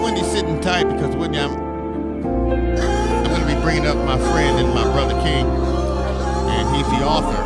Wendy sitting tight because Wendy, I'm going to be bringing up my friend and my brother King, and he's the author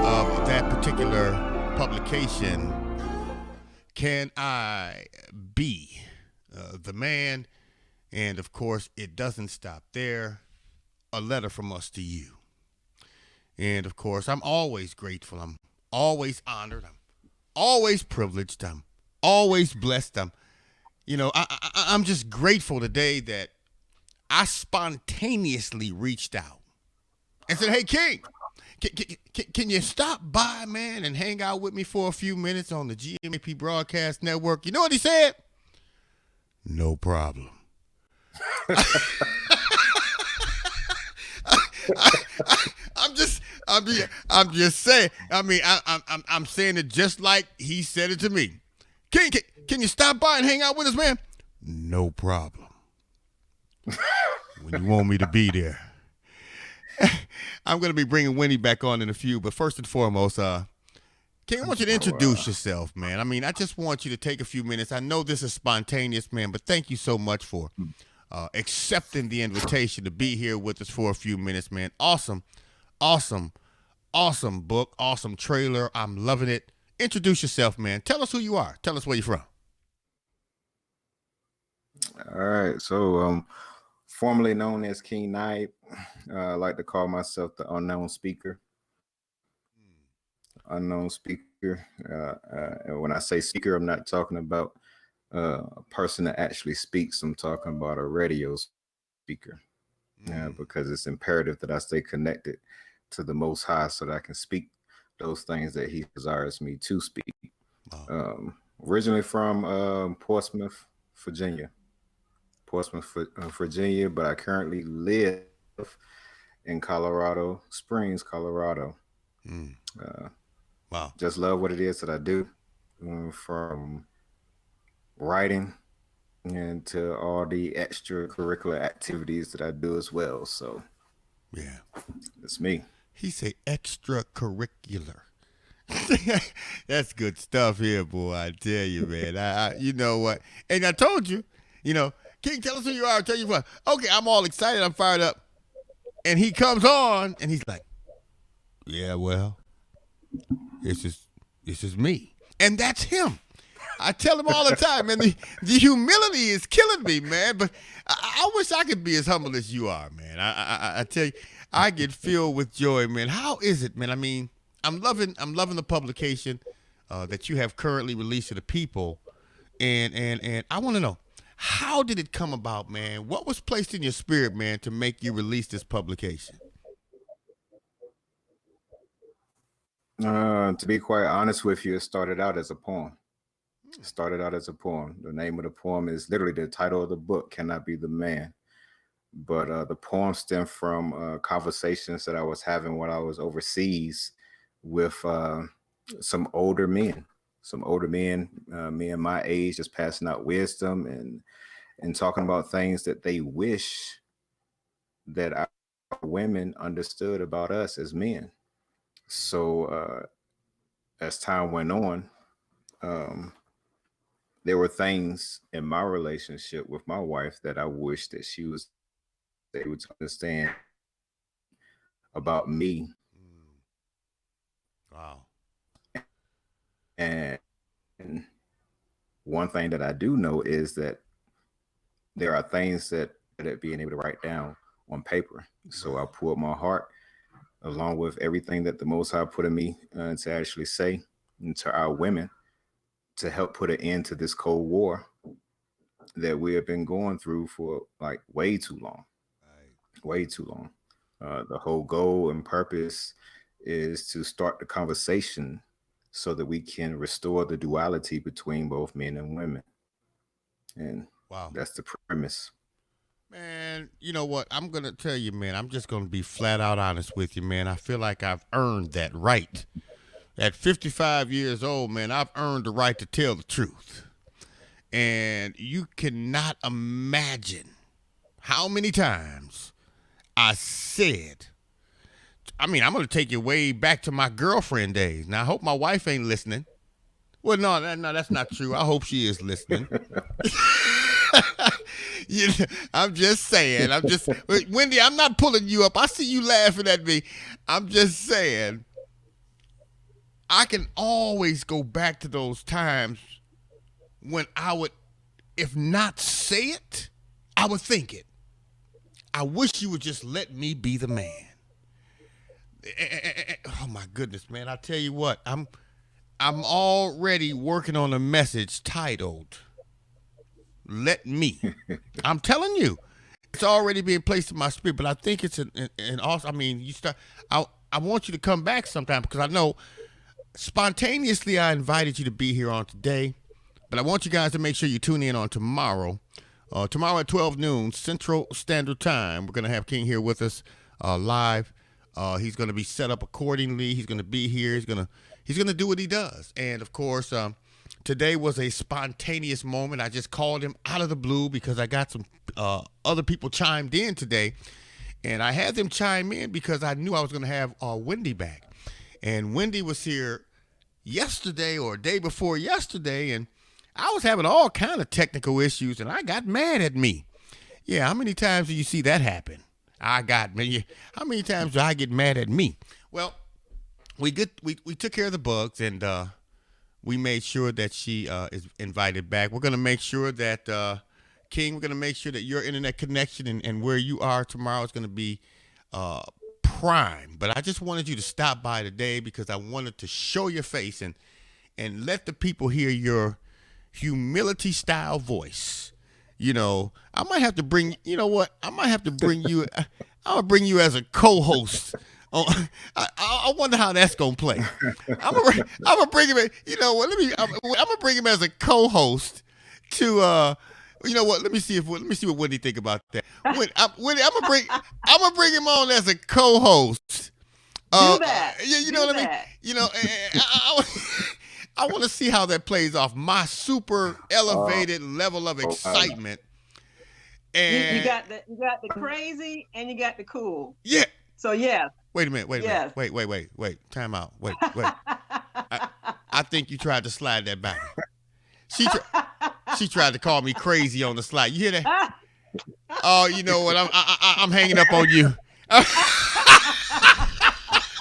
of that particular publication, Can I Be the Man? And of course, it doesn't stop there. A letter from us to you. And of course, I'm always grateful. I'm always honored. I'm always privileged. I'm always blessed. I'm just grateful today that I spontaneously reached out and said, "Hey, King, can you stop by, man, and hang out with me for a few minutes on the GMAP Broadcast Network?" You know what he said? No problem. I'm just saying. I mean, I'm saying it just like he said it to me. Can you stop by and hang out with us, man? No problem. When you want me to be there. I'm going to be bringing Wendy back on in a few, but first and foremost, King, I want you to introduce yourself, man. I mean, I just want you to take a few minutes. I know this is spontaneous, man, but thank you so much for accepting the invitation to be here with us for a few minutes, man. Awesome book, awesome trailer. I'm loving it. Introduce yourself, man. Tell us who you are. Tell us where you're from. All right. So, formerly known as King Naib, I like to call myself the unknown speaker. Unknown speaker. And when I say speaker, I'm not talking about a person that actually speaks. I'm talking about a radio speaker, because it's imperative that I stay connected to the Most High so that I can speak those things that He desires me to speak. Wow. Originally from Portsmouth, Virginia, but I currently live in Colorado Springs, Colorado. Wow. Just love what it is that I do, from writing and to all the extracurricular activities that I do as well. So, yeah, it's me. He say extracurricular. That's good stuff here, boy. I tell you, man. I you know what? And I told you, King, tell us who you are. I'll tell you what. Okay, I'm all excited. I'm fired up. And he comes on, and he's like, "Yeah, well, it's just me," and that's him. I tell him all the time, man. The humility is killing me, man. But I wish I could be as humble as you are, man. I tell you, I get filled with joy, man. How is it, man? I mean, I'm loving the publication that you have currently released to the people, and I want to know, How did it come about, man? What was placed in your spirit, man, to make you release this publication? To be quite honest with you, it started out as a poem. Hmm. It started out as a poem. The name of the poem is literally the title of the book, Can I Be the Man? But the poem stemmed from conversations that I was having when I was overseas with some older men, men my age, just passing out wisdom and talking about things that they wish that our women understood about us as men. So as time went on, um, there were things in my relationship with my wife that I wish that she was able to understand about me. Mm. Wow. And one thing that I do know is that there are things that being able to write down on paper. So I Right. poured my heart along with everything that the Most High put in me to actually say to our women to help put an end to this Cold War that we have been going through for like way too long, Right. way too long. The whole goal and purpose is to start the conversation so that we can restore the duality between both men and women. And Wow. that's the premise. Man, you know what? I'm going to tell you, man, I'm just going to be flat out honest with you, man. I feel like I've earned that right. At 55 years old, man, I've earned the right to tell the truth. And you cannot imagine how many times I said, I mean, I'm going to take you way back to my girlfriend days. Now, I hope my wife ain't listening. Well, no, that's not true. I hope she is listening. You know, I'm just saying. Wendy, I'm not pulling you up. I see you laughing at me. I'm just saying. I can always go back to those times when I would, if not say it, I would think it. I wish you would just let me be the man. Oh my goodness, man! I tell you what, I'm already working on a message titled "Let Me." I'm telling you, it's already being placed in my spirit. But I think it's an awesome. I mean, you start. I want you to come back sometime because I know spontaneously I invited you to be here on today, but I want you guys to make sure you tune in on tomorrow. Tomorrow at 12 noon Central Standard Time, we're gonna have King here with us live. He's gonna be set up accordingly. He's gonna be here. He's gonna do what he does. And of course, today was a spontaneous moment. I just called him out of the blue because I got some other people chimed in today, and I had them chime in because I knew I was gonna have Wendy back. And Wendy was here yesterday or day before yesterday, and I was having all kind of technical issues, and I got mad at me. Yeah, how many times do you see that happen? I got me. How many times do I get mad at me? Well, we took care of the bugs, and we made sure that she is invited back. We're gonna make sure that King, we're gonna make sure that your internet connection and where you are tomorrow is gonna be uh, prime. But I just wanted you to stop by today because I wanted to show your face and let the people hear your humility style voice. You know, I might have to bring. You know what? I might have to bring you. I'm gonna bring you as a co-host. Oh, I wonder how that's gonna play. I'm gonna bring him. You know what? I'm gonna bring him as a co-host to. You know what? Let me see what Wendy think about that. Wendy, I'm gonna bring him on as a co-host. Do that. Yeah, you know Do what I mean. that. You know, I want to see how that plays off. My super elevated level of excitement. You And got the crazy and you got the cool. yeah. So yes. Wait a minute. Yes. Wait. Time out. Wait. I think you tried to slide that back. She tried to call me crazy on the slide. You hear that? Oh, you know what? I'm hanging up on you.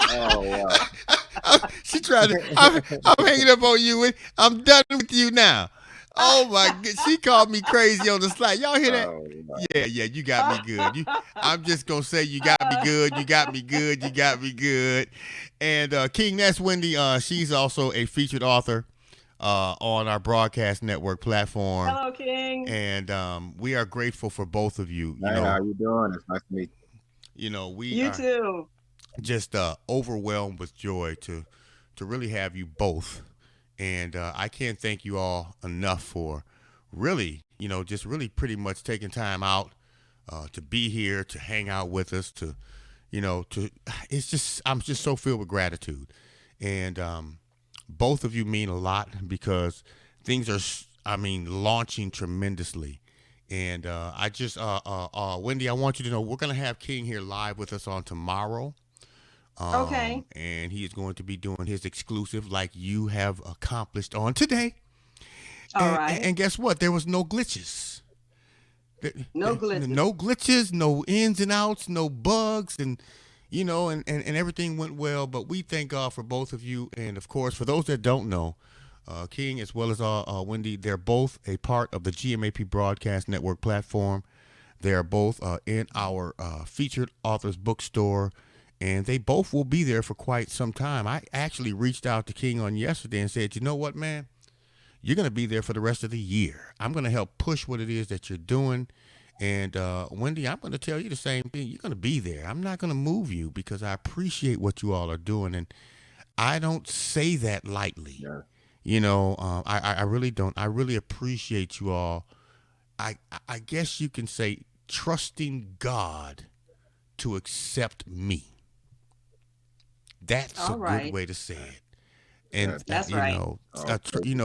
Oh wow. She tried to. I'm hanging up on you. I'm done with you now. Oh my God. She called me crazy on the slide. Y'all hear that? Oh, wow. Yeah, you got me good. I'm just gonna say you got me good. You got me good. You got me good. And King, that's Wendy. She's also a featured author on our broadcast network platform, Hello, King. and we are grateful for both of you. Hey, how you doing? It's nice to meet We You are too. just overwhelmed with joy to really have you both, and I can't thank you all enough for really, just really pretty much taking time out to be here, to hang out with us, to it's just I'm just so filled with gratitude, and both of you mean a lot because things are launching tremendously. And I just, Wendy, I want you to know we're going to have King here live with us on tomorrow. Okay. And he is going to be doing his exclusive like you have accomplished on today. All right. And guess what? There was no glitches. No glitches. No glitches, no ins and outs, no bugs, and and everything went well. But we thank God for both of you, and of course, for those that don't know, King as well as Wendy, they're both a part of the GMAP Broadcast Network platform. They are both in our featured authors bookstore, and they both will be there for quite some time. I actually reached out to King on yesterday and said, you know what, man? You're going to be there for the rest of the year. I'm going to help push what it is that you're doing. And Wendy, I'm going to tell you the same thing. You're going to be there. I'm not going to move you because I appreciate what you all are doing. And I don't say that lightly. you. I really don't. I really appreciate you all. I guess you can say trusting God to accept me. That's a All good right. way to say it. And That's right.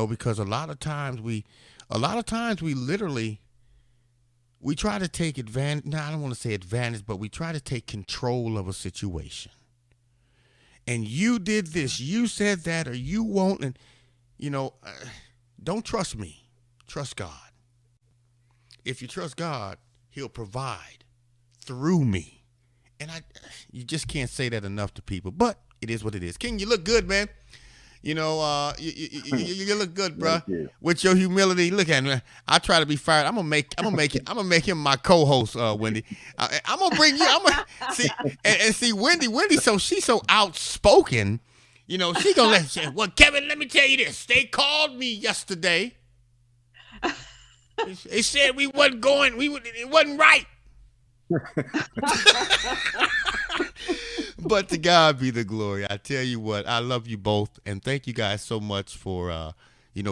because a lot of times we literally we try to take advantage. No, I don't want to say advantage, but we try to take control of a situation. And you did this, you said that, or you won't, and don't trust me. Trust God. If you trust God, He'll provide through me. And you just can't say that enough to people. But it is what it is. King, you look good, man. You look good, bro. Thank you. With your humility, look at me. I try to be fired. I'm gonna make him my co-host, Wendy. I'm gonna bring you. I'm gonna see and see Wendy. She's so outspoken. She gonna well, Kevin. Let me tell you this. They called me yesterday. They said we wasn't going. It wasn't right. But to God be the glory. I tell you what, I love you both, and thank you guys so much for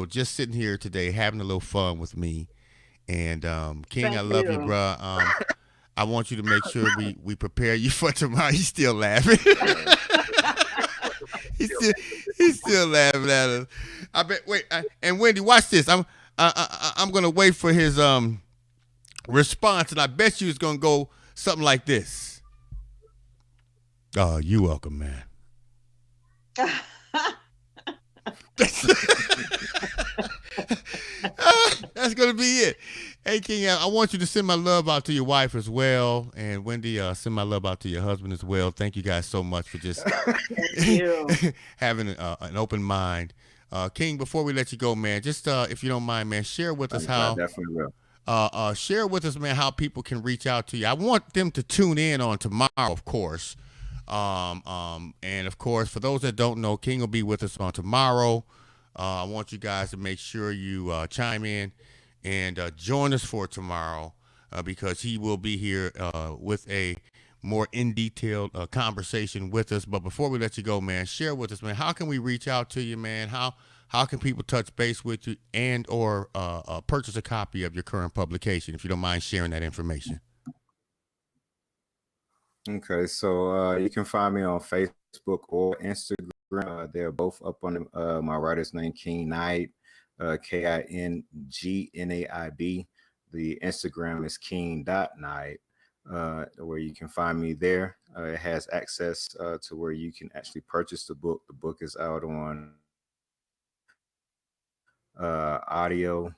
just sitting here today, having a little fun with me. And King, Thank I love you, you. bro. I want you to make sure we prepare you for tomorrow. He's still laughing. he's still laughing at us. I bet. Wait, and Wendy, watch this. I'm gonna wait for his response, and I bet you it's gonna go something like this. Oh, you welcome, man. That's gonna be it. Hey, King, I want you to send my love out to your wife as well, and Wendy, send my love out to your husband as well. Thank you guys so much for just Thank you. having an open mind. King, before we let you go, man, just if you don't mind, man, share with us I how. definitely will. Share with us, man, how people can reach out to you. I want them to tune in on tomorrow, of course. And of course, for those that don't know, King will be with us on tomorrow. I want you guys to make sure you chime in and join us for tomorrow because he will be here with a more in detailed conversation with us. But before we let you go, man, share with us, man, how can we reach out to you, man? How can people touch base with you and or purchase a copy of your current publication, if you don't mind sharing that information? Okay, so you can find me on Facebook or Instagram. They're both up on my writer's name, King Naib, KINGNAIB. The Instagram is king.naib, where you can find me there. It has access to where you can actually purchase the book. The book is out on audio,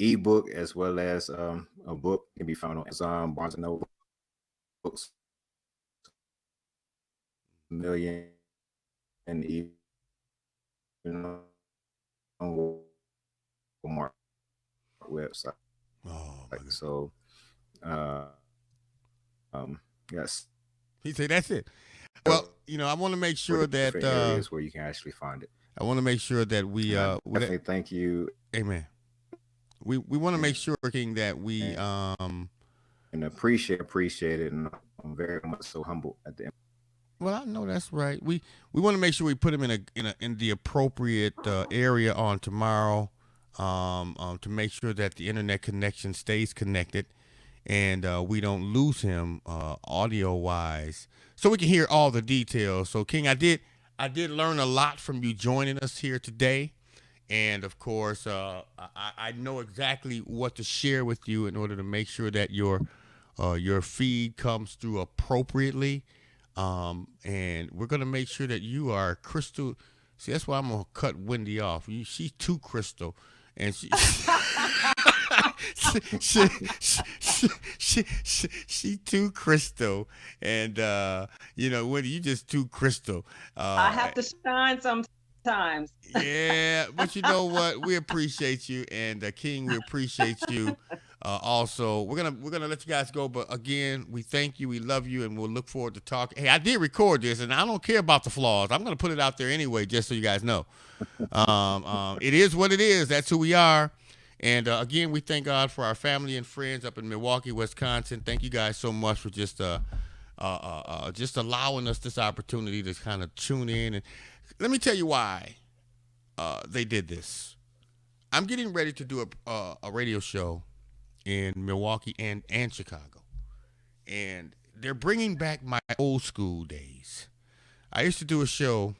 ebook, as well as a book can be found on Amazon, Barnes and Noble Books, million, and even on Walmart website. Oh, my God. So, yes. He said that's it. Well, I want to make sure that different areas where you can actually find it. I want to make sure that Definitely thank you. amen. We want to make sure, King, that we and appreciate it, and I'm very much so humble at the end. Well, I know that's right. We want to make sure we put him in the appropriate area on tomorrow, to make sure that the internet connection stays connected, and we don't lose him audio wise, so we can hear all the details. So, King, I did learn a lot from you joining us here today, and of course, I know exactly what to share with you in order to make sure that your feed comes through appropriately. And we're gonna make sure that you are crystal. See, that's why I'm gonna cut Wendy off. She's too crystal, and she too crystal, and Wendy, you just too crystal. I have to shine sometimes. Yeah, but you know what? We appreciate you, and King, we appreciate you. Also, we're gonna let you guys go, but again, we thank you, we love you, and we'll look forward to talking. Hey, I did record this, and I don't care about the flaws. I'm gonna put it out there anyway, just so you guys know. It is what it is. That's who we are. And again, we thank God for our family and friends up in Milwaukee, Wisconsin. Thank you guys so much for just allowing us this opportunity to kind of tune in. And let me tell you why they did this. I'm getting ready to do a radio show in Milwaukee and Chicago. And they're bringing back my old school days. I used to do a show,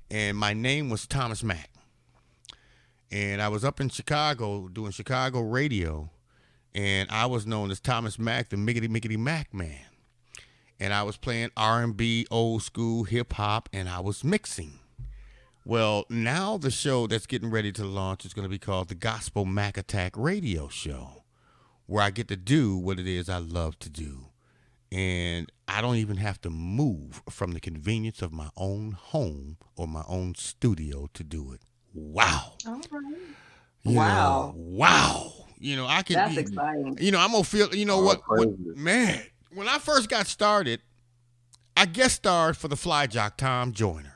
and my name was Thomas Mack. And I was up in Chicago doing Chicago radio, and I was known as Thomas Mack, the Miggity Mac Man. And I was playing R&B, old school, hip hop, and I was mixing. Well, now the show that's getting ready to launch is going to be called the Gospel Mac Attack Radio Show, where I get to do what it is I love to do. And I don't even have to move from the convenience of my own home or my own studio to do it. Wow. All right. Wow. I can That's exciting. I'm going to feel, what, man, when I first got started, I guest starred for the Fly Jock Tom Joyner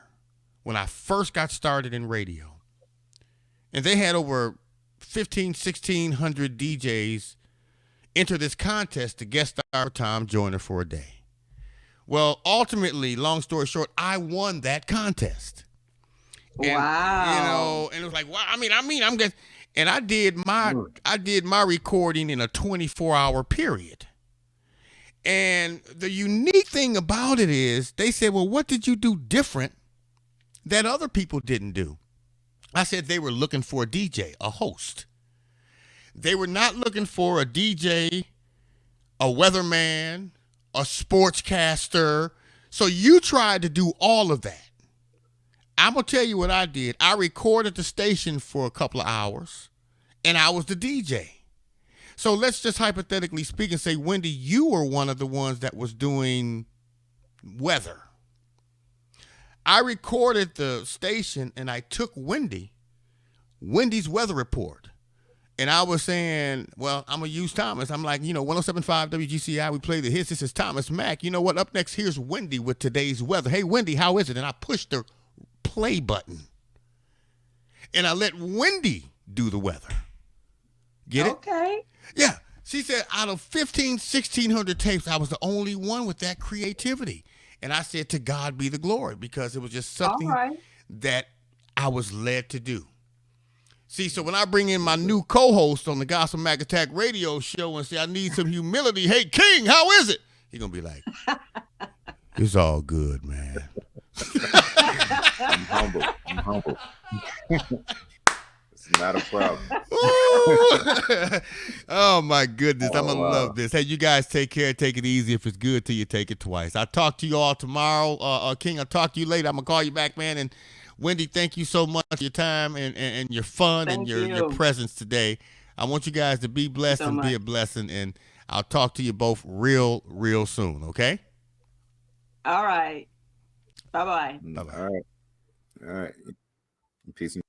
when I first got started in radio. And they had over 1,600 DJs enter this contest to guest star Tom Joyner for a day. Well, ultimately, long story short, I won that contest. And, wow. And it was like, wow. I'm just, and I did my recording in a 24-hour period. And the unique thing about it is they said, well, what did you do different that other people didn't do? I said they were looking for a DJ, a host. They were not looking for a DJ, a weatherman, a sportscaster. So you tried to do all of that. I'm going to tell you what I did. I recorded the station for a couple of hours, and I was the DJ. So let's just hypothetically speak and say, Wendy, you were one of the ones that was doing weather. I recorded the station, and I took Wendy's weather report. And I was saying, well, I'm going to use Thomas. I'm like, 107.5 WGCI, we play the hits. This is Thomas Mack. You know what? Up next, here's Wendy with today's weather. Hey, Wendy, how is it? And I pushed the play button. And I let Wendy do the weather. Get it? Okay. Yeah. She said out of 1,600 tapes, I was the only one with that creativity. And I said, to God be the glory, because it was just something that I was led to do. See, so when I bring in my new co-host on the Gospel Mac Attack radio show and say, I need some humility. Hey, King, how is it? He's going to be like, it's all good, man. I'm humble. It's not a problem. Oh, my goodness. I'm going to love this. Hey, you guys take care. Take it easy. If it's good to you, take it twice. I'll talk to you all tomorrow. King, I'll talk to you later. I'm going to call you back, man. And Wendy, thank you so much for your time and your fun and your presence today. I want you guys to be blessed and be a blessing. And I'll talk to you both real soon, okay? All right. Bye-bye. Bye-bye. All right. Peace and